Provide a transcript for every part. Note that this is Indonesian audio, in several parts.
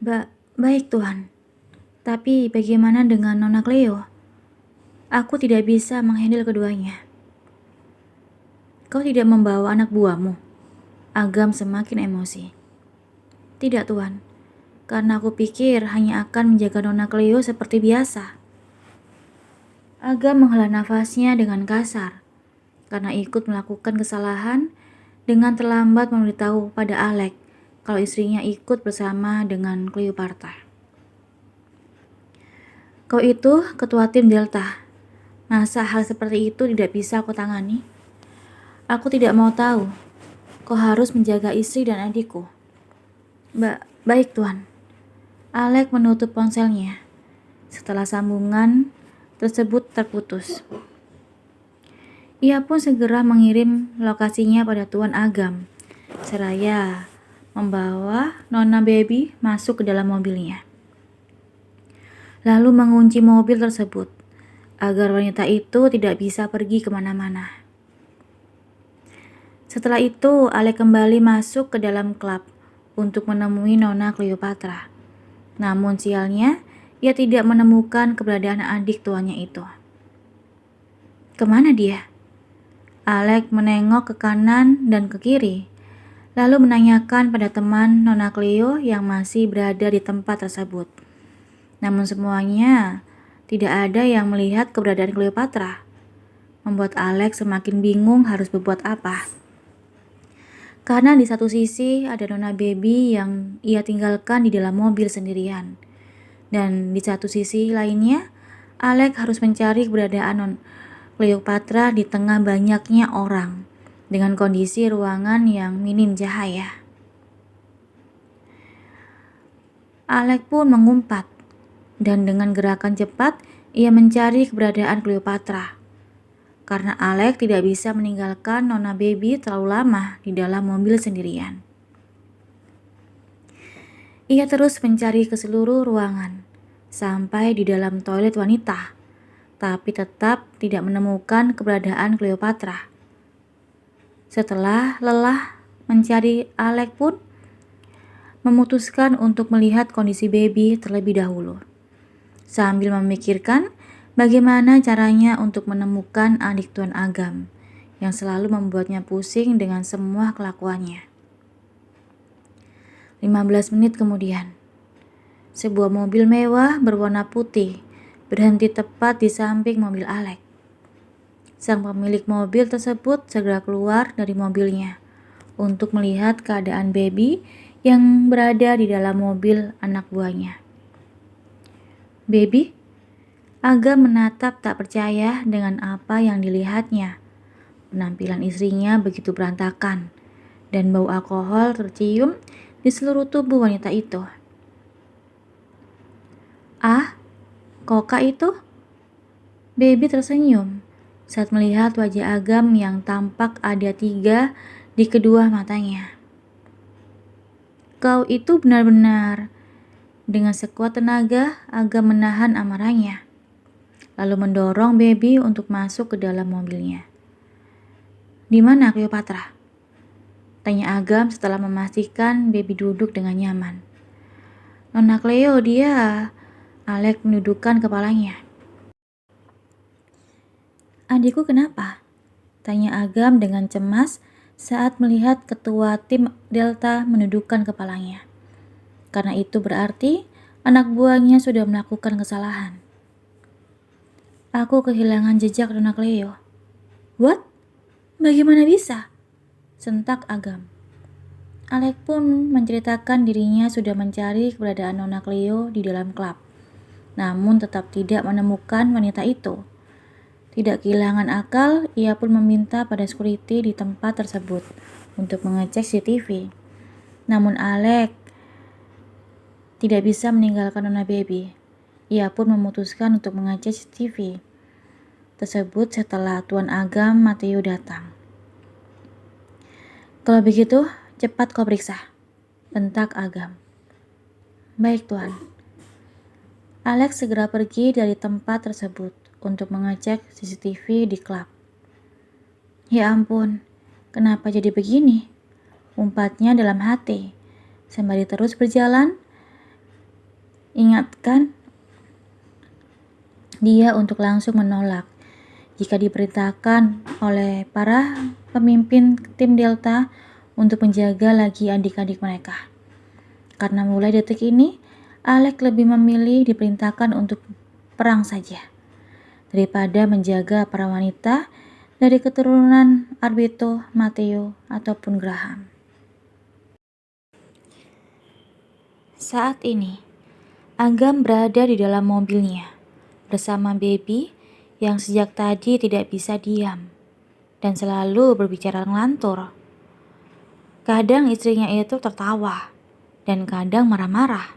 Baik Tuhan, tapi bagaimana dengan Nona Cleo? Aku tidak bisa menghandle keduanya. Kau tidak membawa anak buahmu? Agam semakin emosi. Tidak Tuhan, karena aku pikir hanya akan menjaga Nona Cleo seperti biasa. Agam menghela nafasnya dengan kasar, karena ikut melakukan kesalahan dengan terlambat memberitahu pada Alec kalau istrinya ikut bersama dengan Cleopatra. Kau itu ketua tim Delta. Masa hal seperti itu tidak bisa aku tangani? Aku tidak mau tahu. Kau harus menjaga istri dan adikku. Baik Tuan. Alec menutup ponselnya setelah sambungan tersebut terputus. Ia pun segera mengirim lokasinya pada Tuan Agam, seraya membawa Nona Baby masuk ke dalam mobilnya. Lalu mengunci mobil tersebut agar wanita itu tidak bisa pergi kemana-mana. Setelah itu, Alec kembali masuk ke dalam klub untuk menemui Nona Cleopatra. Namun sialnya, ia tidak menemukan keberadaan adik tuanya itu. Kemana dia? Alec menengok ke kanan dan ke kiri, lalu menanyakan pada teman Nona Cleo yang masih berada di tempat tersebut. Namun semuanya tidak ada yang melihat keberadaan Cleopatra, membuat Alec semakin bingung harus berbuat apa. Karena di satu sisi ada Nona Baby yang ia tinggalkan di dalam mobil sendirian. Dan di satu sisi lainnya, Alec harus mencari keberadaan Cleopatra di tengah banyaknya orang dengan kondisi ruangan yang minim cahaya. Alec pun mengumpat dan dengan gerakan cepat ia mencari keberadaan Cleopatra. Karena Alec tidak bisa meninggalkan Nona Baby terlalu lama di dalam mobil sendirian. Ia terus mencari ke seluruh ruangan, sampai di dalam toilet wanita, tapi tetap tidak menemukan keberadaan Cleopatra. Setelah lelah mencari, Alec pun memutuskan untuk melihat kondisi Baby terlebih dahulu, sambil memikirkan bagaimana caranya untuk menemukan adik Tuan Agam yang selalu membuatnya pusing dengan semua kelakuannya. 15 menit kemudian, sebuah mobil mewah berwarna putih berhenti tepat di samping mobil Alec. Sang pemilik mobil tersebut segera keluar dari mobilnya untuk melihat keadaan Baby yang berada di dalam mobil anak buahnya. Baby? Agam menatap tak percaya dengan apa yang dilihatnya. Penampilan istrinya begitu berantakan, dan bau alkohol tercium di seluruh tubuh wanita itu. Ah, Koka itu? Baby tersenyum saat melihat wajah Agam yang tampak ada 3 di kedua matanya. Kau itu benar-benar. Dengan sekuat tenaga, Agam menahan amarahnya, lalu mendorong Baby untuk masuk ke dalam mobilnya. Di mana Cleopatra? Tanya Agam setelah memastikan Baby duduk dengan nyaman. Nona Cleo, dia. Alec menundukkan kepalanya. Adikku kenapa? Tanya Agam dengan cemas saat melihat ketua tim Delta menundukkan kepalanya. Karena itu berarti anak buahnya sudah melakukan kesalahan. Aku kehilangan jejak Nona Cleo. What? Bagaimana bisa? Sentak Agam. Alec pun menceritakan dirinya sudah mencari keberadaan Nona Cleo di dalam klub, namun tetap tidak menemukan wanita itu. Tidak kehilangan akal, ia pun meminta pada security di tempat tersebut untuk mengecek CCTV. Namun Alec tidak bisa meninggalkan Nona Baby. Ia pun memutuskan untuk mengecek CCTV tersebut setelah Tuan Agam Mateo datang. Kalau begitu, cepat kau periksa, bentak Agam. Baik Tuan. Alex segera pergi dari tempat tersebut untuk mengecek CCTV di klub. Ya ampun, kenapa jadi begini? Umpatnya dalam hati, sembari terus berjalan ingatkan dia untuk langsung menolak jika diperintahkan oleh para pemimpin tim Delta untuk menjaga lagi adik-adik mereka. Karena mulai detik ini, Alec lebih memilih diperintahkan untuk perang saja, daripada menjaga para wanita dari keturunan Arbeto, Matteo, ataupun Graham. Saat ini, Agam berada di dalam mobilnya bersama Baby yang sejak tadi tidak bisa diam dan selalu berbicara ngelantur. Kadang istrinya itu tertawa dan kadang marah-marah.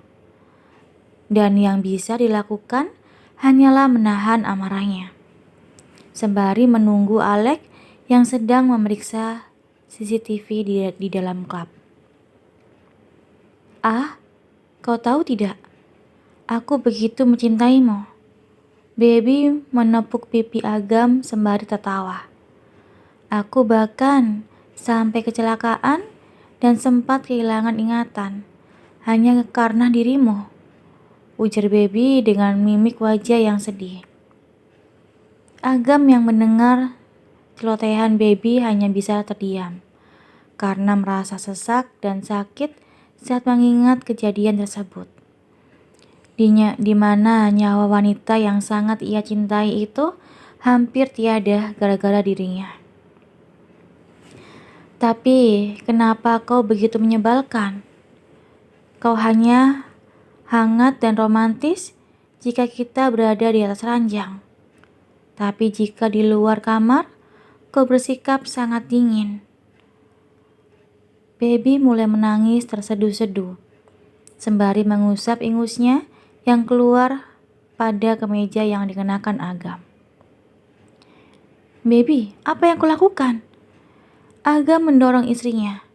Dan yang bisa dilakukan hanyalah menahan amarahnya, sembari menunggu Alec yang sedang memeriksa CCTV di dalam klub. "Ah, kau tahu tidak? Aku begitu mencintaimu." Baby menepuk pipi Agam sembari tertawa. "Aku bahkan sampai kecelakaan dan sempat kehilangan ingatan hanya karena dirimu," ujar Baby dengan mimik wajah yang sedih. Agam yang mendengar celotehan Baby hanya bisa terdiam karena merasa sesak dan sakit saat mengingat kejadian tersebut. Di mana nyawa wanita yang sangat ia cintai itu hampir tiada gara-gara dirinya. "Tapi kenapa kau begitu menyebalkan? Kau hanya hangat dan romantis jika kita berada di atas ranjang. Tapi jika di luar kamar, kau bersikap sangat dingin." Baby mulai menangis terseduh-seduh, sembari mengusap ingusnya yang keluar pada kemeja yang dikenakan Agam. "Baby, apa yang kulakukan?" Agam mendorong istrinya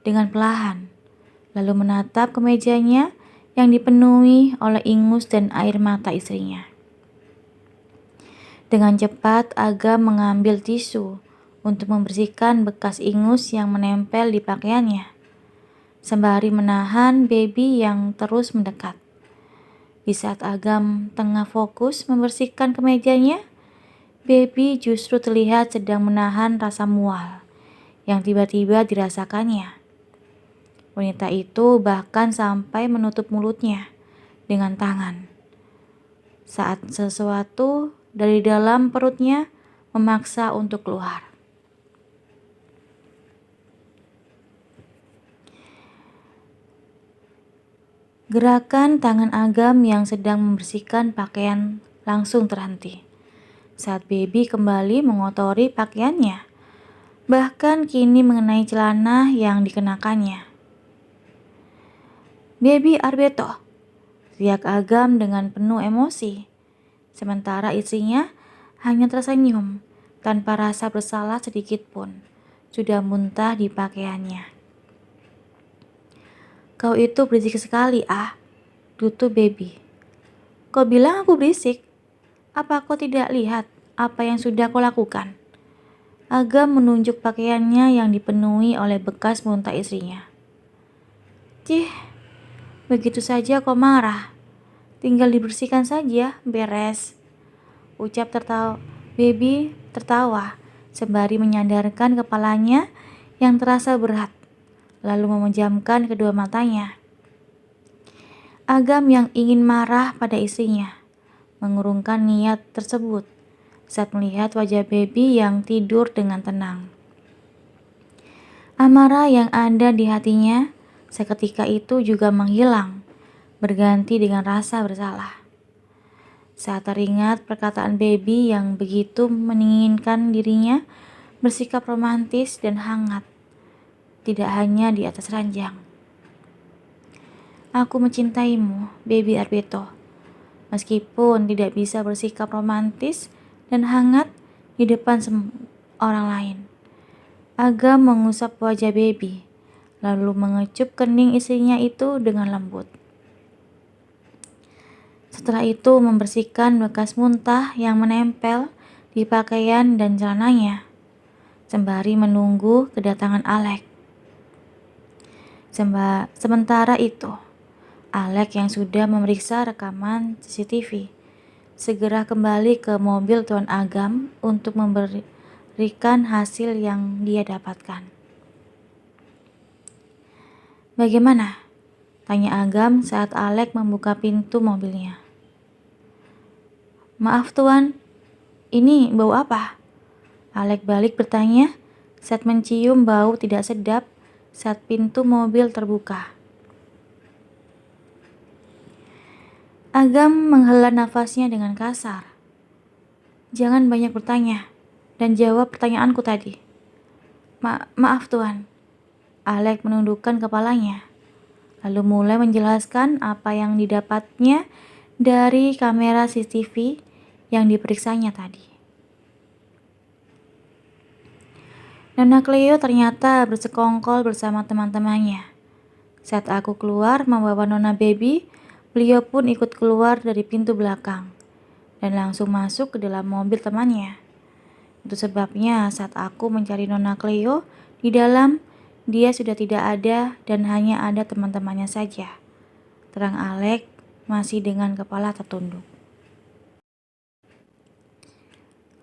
dengan perlahan, lalu menatap kemejanya yang dipenuhi oleh ingus dan air mata istrinya. Dengan cepat, Agam mengambil tisu untuk membersihkan bekas ingus yang menempel di pakaiannya, sembari menahan Baby yang terus mendekat. Di saat Agam tengah fokus membersihkan kemejanya, Baby justru terlihat sedang menahan rasa mual yang tiba-tiba dirasakannya. Wanita itu bahkan sampai menutup mulutnya dengan tangan saat sesuatu dari dalam perutnya memaksa untuk keluar. Gerakan tangan Agam yang sedang membersihkan pakaian langsung terhenti saat Baby kembali mengotori pakaiannya, bahkan kini mengenai celana yang dikenakannya. "Baby Arbeto!" teriak Agam dengan penuh emosi, sementara istrinya hanya tersenyum tanpa rasa bersalah sedikit pun sudah muntah di pakaiannya. "Kau itu berisik sekali, tutup Baby." "Kau bilang aku berisik? Apa kau tidak lihat apa yang sudah kau lakukan?" Agam menunjuk pakaiannya yang dipenuhi oleh bekas muntah istrinya. "Cih, begitu saja kau marah. Tinggal dibersihkan saja, beres," ucap Baby tertawa sembari menyandarkan kepalanya yang terasa berat, lalu memejamkan kedua matanya. Agam yang ingin marah pada istrinya mengurungkan niat tersebut saat melihat wajah Baby yang tidur dengan tenang. Amarah yang ada di hatinya seketika itu juga menghilang, berganti dengan rasa bersalah. Saat teringat perkataan Baby yang begitu menginginkan dirinya bersikap romantis dan hangat, tidak hanya di atas ranjang. "Aku mencintaimu, Baby Arbeto, meskipun tidak bisa bersikap romantis dan hangat di depan orang lain." Agam mengusap wajah Baby, lalu mengecup kening istrinya itu dengan lembut. Setelah itu membersihkan bekas muntah yang menempel di pakaian dan celananya, sembari menunggu kedatangan Alec. Sementara itu, Alec yang sudah memeriksa rekaman CCTV segera kembali ke mobil Tuan Agam untuk memberikan hasil yang dia dapatkan. "Bagaimana?" tanya Agam saat Alec membuka pintu mobilnya. "Maaf Tuan, ini bau apa?" Alec balik bertanya saat mencium bau tidak sedap saat pintu mobil terbuka. Agam menghela nafasnya dengan kasar. "Jangan banyak bertanya dan jawab pertanyaanku tadi." Maaf Tuan." Alec menundukkan kepalanya, lalu mulai menjelaskan apa yang didapatnya dari kamera CCTV yang diperiksanya tadi. Nona Cleo ternyata bersekongkol bersama teman-temannya. Saat aku keluar membawa Nona Baby, beliau pun ikut keluar dari pintu belakang dan langsung masuk ke dalam mobil temannya. Itu sebabnya saat aku mencari Nona Cleo di dalam, dia sudah tidak ada dan hanya ada teman-temannya saja. Terang Alec masih dengan kepala tertunduk.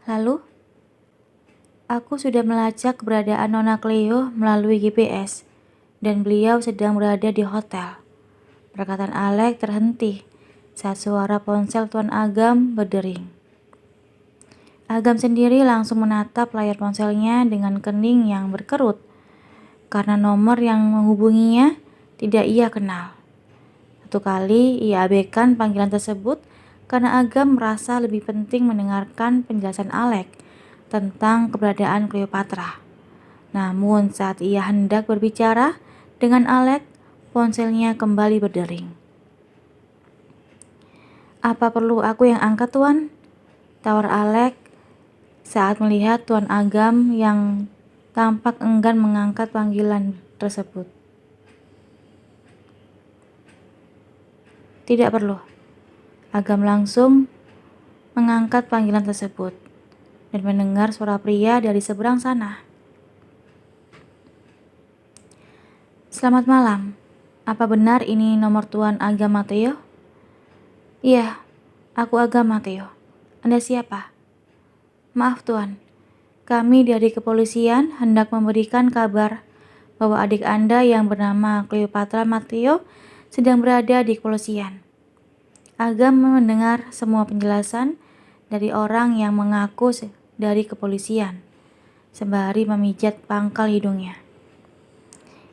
Lalu, aku sudah melacak keberadaan Nona Cleo melalui GPS dan beliau sedang berada di hotel. Perkataan Alec terhenti saat suara ponsel Tuan Agam berdering. Agam sendiri langsung menatap layar ponselnya dengan kening yang berkerut karena nomor yang menghubunginya tidak ia kenal. Satu kali ia abaikan panggilan tersebut karena Agam merasa lebih penting mendengarkan penjelasan Alec tentang keberadaan Cleopatra. Namun saat ia hendak berbicara dengan Alec, ponselnya kembali berdering. "Apa perlu aku yang angkat Tuan?" tawar Alec saat melihat Tuan Agam yang tampak enggan mengangkat panggilan tersebut. "Tidak perlu." Agam langsung mengangkat panggilan tersebut dan mendengar suara pria dari seberang sana. "Selamat malam. Apa benar ini nomor Tuan Agam Mateo?" "Iya, aku Agam Mateo. Anda siapa?" "Maaf Tuan, kami dari kepolisian hendak memberikan kabar bahwa adik Anda yang bernama Cleopatra Mateo sedang berada di kepolisian." Agam mendengar semua penjelasan dari orang yang mengaku dari kepolisian, sembari memijat pangkal hidungnya.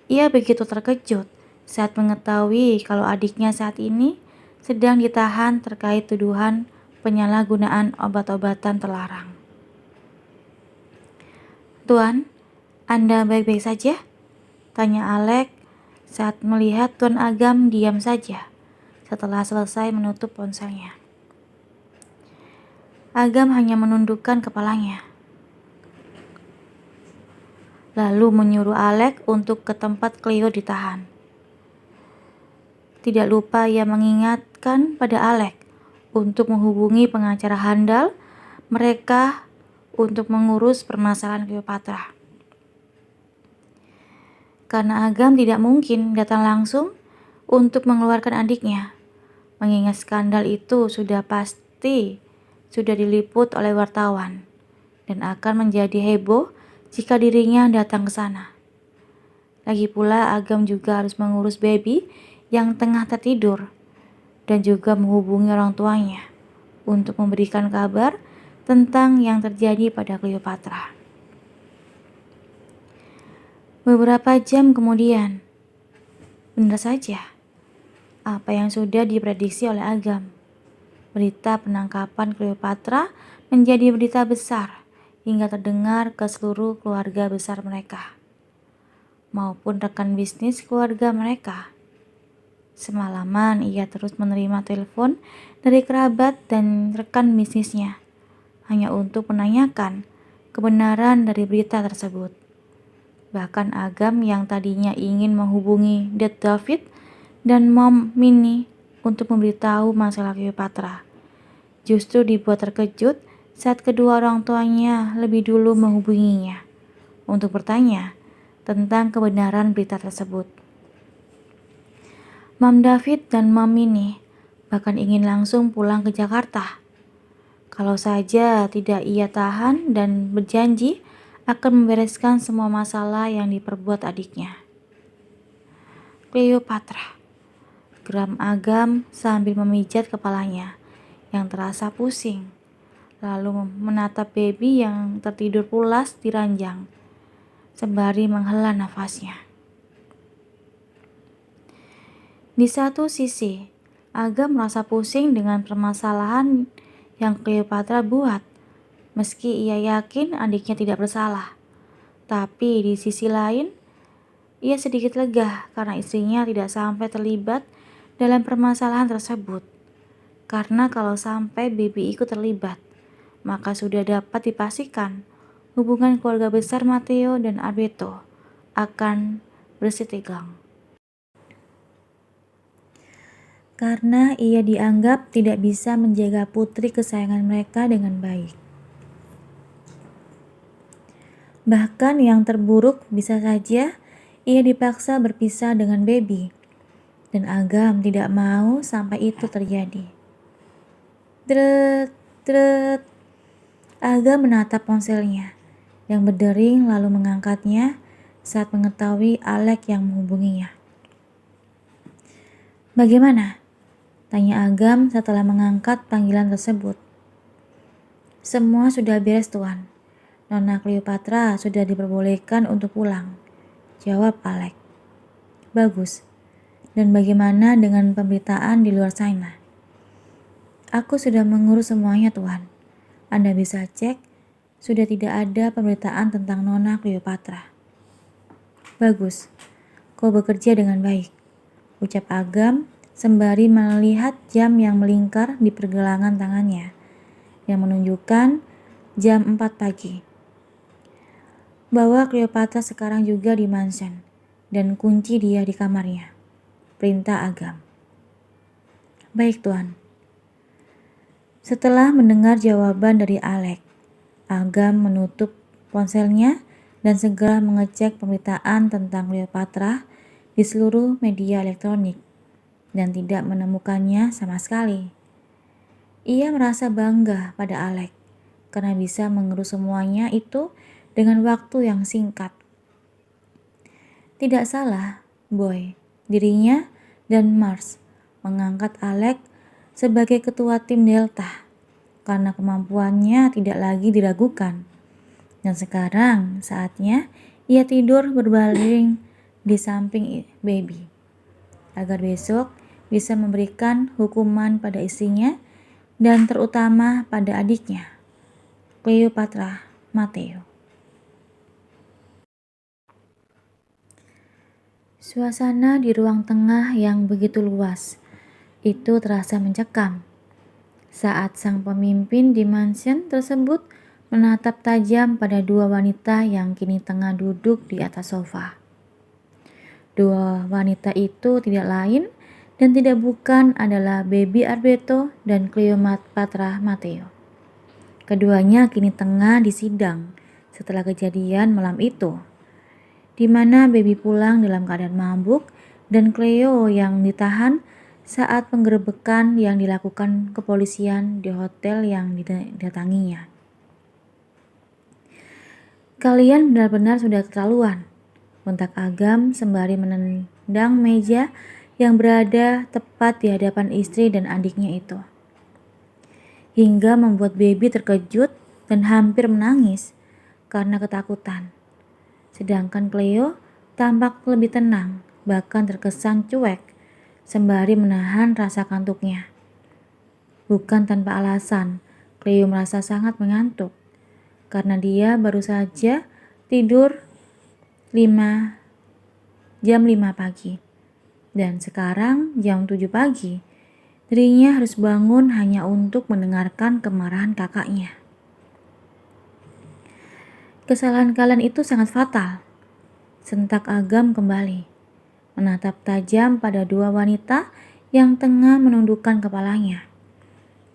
Ia begitu terkejut saat mengetahui kalau adiknya saat ini sedang ditahan terkait tuduhan penyalahgunaan obat-obatan terlarang. "Tuan, Anda baik-baik saja?" tanya Alec saat melihat Tuan Agam diam saja setelah selesai menutup ponselnya. Agam hanya menundukkan kepalanya, lalu menyuruh Alec untuk ke tempat Cleo ditahan. Tidak lupa ia mengingatkan pada Alec untuk menghubungi pengacara handal mereka untuk mengurus permasalahan Cleopatra. Karena Agam tidak mungkin datang langsung untuk mengeluarkan adiknya, mengingat skandal itu sudah pasti sudah diliput oleh wartawan dan akan menjadi heboh jika dirinya datang ke sana. Lagi pula Agam juga harus mengurus baby yang tengah tertidur dan juga menghubungi orang tuanya untuk memberikan kabar tentang yang terjadi pada Cleopatra. Beberapa jam kemudian, benar saja apa yang sudah diprediksi oleh Agam. Berita penangkapan Cleopatra menjadi berita besar hingga terdengar ke seluruh keluarga besar mereka maupun rekan bisnis keluarga mereka. Semalaman ia terus menerima telepon dari kerabat dan rekan bisnisnya hanya untuk menanyakan kebenaran dari berita tersebut. Bahkan Agam yang tadinya ingin menghubungi Dad David dan Mom Minnie untuk memberitahu masalah Cleopatra, justru dibuat terkejut saat kedua orang tuanya lebih dulu menghubunginya untuk bertanya tentang kebenaran berita tersebut. Mam David dan Mam Mini bahkan ingin langsung pulang ke Jakarta. Kalau saja tidak ia tahan dan berjanji akan membereskan semua masalah yang diperbuat adiknya. Cleopatra, geram Agam sambil memijat kepalanya yang terasa pusing, lalu menatap baby yang tertidur pulas di ranjang, sembari menghela nafasnya. Di satu sisi, Agam merasa pusing dengan permasalahan yang Cleopatra buat, meski ia yakin adiknya tidak bersalah. Tapi di sisi lain, ia sedikit lega karena istrinya tidak sampai terlibat dalam permasalahan tersebut. Karena kalau sampai baby ikut terlibat, maka sudah dapat dipastikan hubungan keluarga besar Matteo dan Alberto akan bersitegang. Karena ia dianggap tidak bisa menjaga putri kesayangan mereka dengan baik. Bahkan yang terburuk bisa saja ia dipaksa berpisah dengan baby, dan Agam tidak mau sampai itu terjadi. Dret, dret. Agam menatap ponselnya yang berdering lalu mengangkatnya saat mengetahui Alek yang menghubunginya. Bagaimana? Tanya Agam setelah mengangkat panggilan tersebut. Semua sudah beres, Tuan. Nona Cleopatra sudah diperbolehkan untuk pulang, jawab Alek. Bagus. Dan bagaimana dengan pemberitaan di luar sana? Aku sudah mengurus semuanya, Tuan. Anda bisa cek, sudah tidak ada pemberitaan tentang Nona Cleopatra. Bagus. Kau bekerja dengan baik, ucap Agam sembari melihat jam yang melingkar di pergelangan tangannya, yang menunjukkan jam 4 pagi. Bawa Cleopatra sekarang juga di mansion, dan kunci dia di kamarnya, perintah Agam. Baik, Tuan. Setelah mendengar jawaban dari Alek, Agam menutup ponselnya dan segera mengecek pemberitaan tentang Cleopatra di seluruh media elektronik, dan tidak menemukannya sama sekali. Ia merasa bangga pada Alek karena bisa mengurus semuanya itu dengan waktu yang singkat. Tidak salah, Boy, dirinya dan Mars mengangkat Alek sebagai ketua tim Delta karena kemampuannya tidak lagi diragukan. Dan sekarang saatnya ia tidur berbaring di samping baby, agar besok bisa memberikan hukuman pada istrinya dan terutama pada adiknya, Cleopatra Matteo. Suasana di ruang tengah yang begitu luas itu terasa mencekam saat sang pemimpin di mansion tersebut menatap tajam pada dua wanita yang kini tengah duduk di atas sofa. Dua wanita itu tidak lain dan tidak bukan adalah Baby Alberto dan Cleopatra Matteo. Keduanya kini tengah disidang setelah kejadian malam itu, di mana Baby pulang dalam keadaan mabuk dan Cleo yang ditahan saat penggerebekan yang dilakukan kepolisian di hotel yang didatanginya. Kalian benar-benar sudah keterlaluan, bentak Agam sembari menendang meja yang berada tepat di hadapan istri dan adiknya itu, hingga membuat Baby terkejut dan hampir menangis karena ketakutan. Sedangkan Cleo tampak lebih tenang, bahkan terkesan cuek, sembari menahan rasa kantuknya. Bukan tanpa alasan, Cleo merasa sangat mengantuk, karena dia baru saja tidur jam 5 pagi. Dan sekarang jam 7 pagi, dirinya harus bangun hanya untuk mendengarkan kemarahan kakaknya. Kesalahan kalian itu sangat fatal, sentak Agam kembali, menatap tajam pada dua wanita yang tengah menundukkan kepalanya.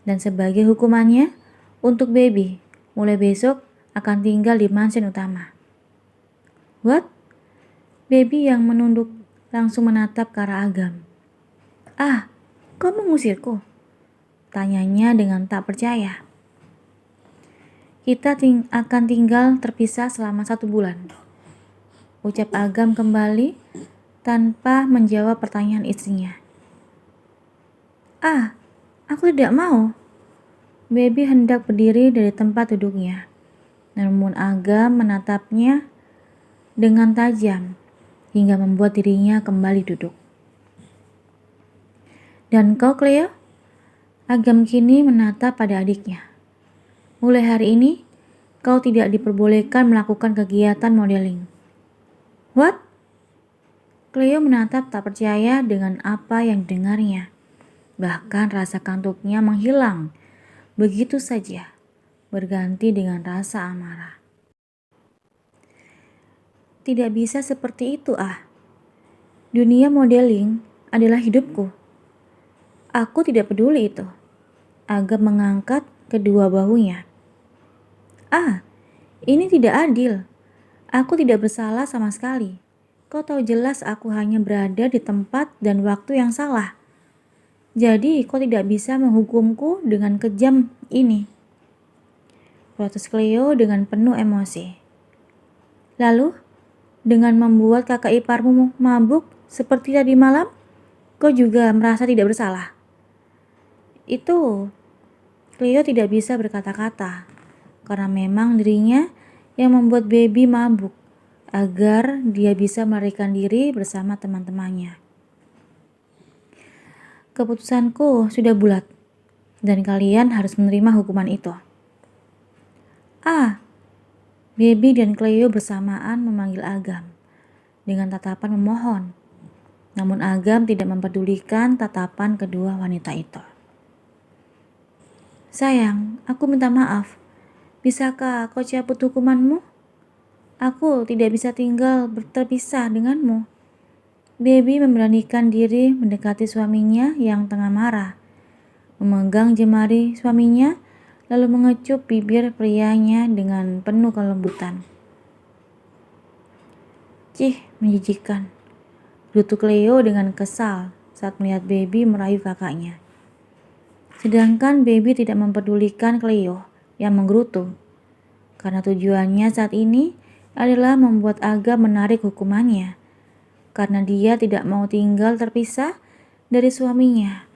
Dan sebagai hukumannya, untuk Baby, mulai besok akan tinggal di mansion utama. What? Baby yang menunduk langsung menatap ke arah Agam. Ah, kau mengusirku? Tanyanya dengan tak percaya. Kita akan tinggal terpisah selama 1 bulan. Ucap Agam kembali tanpa menjawab pertanyaan istrinya. Ah, aku tidak mau. Baby hendak berdiri dari tempat duduknya. Namun Agam menatapnya dengan tajam hingga membuat dirinya kembali duduk. Dan kau, Cleo? Agam kini menatap pada adiknya. Mulai hari ini, kau tidak diperbolehkan melakukan kegiatan modeling. What? Cleo menatap tak percaya dengan apa yang didengarnya. Bahkan rasa kantuknya menghilang begitu saja, berganti dengan rasa amarah. Tidak bisa seperti itu, ah. Dunia modeling adalah hidupku. Aku tidak peduli itu. Agam mengangkat kedua bahunya. Ah, ini tidak adil. Aku tidak bersalah sama sekali. Kau tahu jelas aku hanya berada di tempat dan waktu yang salah. Jadi kau tidak bisa menghukumku dengan kejam ini. Protes Cleo dengan penuh emosi. Lalu, dengan membuat kakak iparmu mabuk seperti tadi malam, kau juga merasa tidak bersalah. Itu, Cleo tidak bisa berkata-kata. Karena memang dirinya yang membuat baby mabuk agar dia bisa melarikan diri bersama teman-temannya. Keputusanku sudah bulat dan kalian harus menerima hukuman itu. Ah, baby dan Cleo bersamaan memanggil Agam dengan tatapan memohon. Namun Agam tidak mempedulikan tatapan kedua wanita itu. Sayang, aku minta maaf. Bisakah kau cabut hukumanmu? Aku tidak bisa tinggal terpisah denganmu. Baby memberanikan diri mendekati suaminya yang tengah marah. Memegang jemari suaminya, lalu mengecup bibir prianya dengan penuh kelembutan. Cih, menjijikan. Gerutu Cleo dengan kesal saat melihat baby merayu kakaknya. Sedangkan baby tidak mempedulikan Cleo yang menggerutu, karena tujuannya saat ini adalah membuat Agam menarik hukumannya, karena dia tidak mau tinggal terpisah dari suaminya,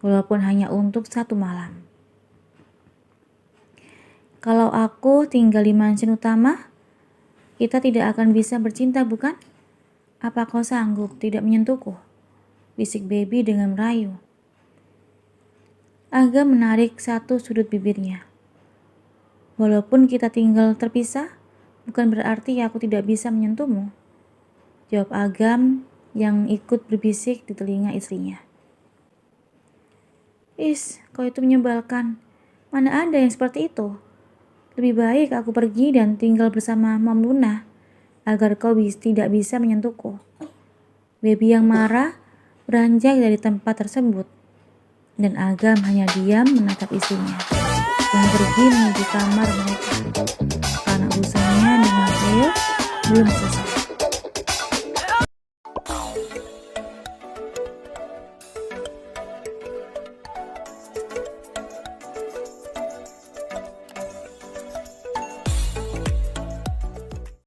walaupun hanya untuk 1 malam. Kalau aku tinggal di mansion utama, kita tidak akan bisa bercinta, bukan? Apa kau sanggup tidak menyentuhku? Bisik baby dengan merayu. Agam menarik satu sudut bibirnya. Walaupun kita tinggal terpisah, bukan berarti aku tidak bisa menyentuhmu. Jawab Agam yang ikut berbisik di telinga istrinya. Is, kau itu menyebalkan. Mana ada yang seperti itu? Lebih baik aku pergi dan tinggal bersama Mom Luna, agar kau tidak bisa menyentuhku. Baby yang marah beranjak dari tempat tersebut, dan Agam hanya diam menatap istrinya yang pergi menuju kamar mereka, karena urusannya dengan Cleo belum selesai.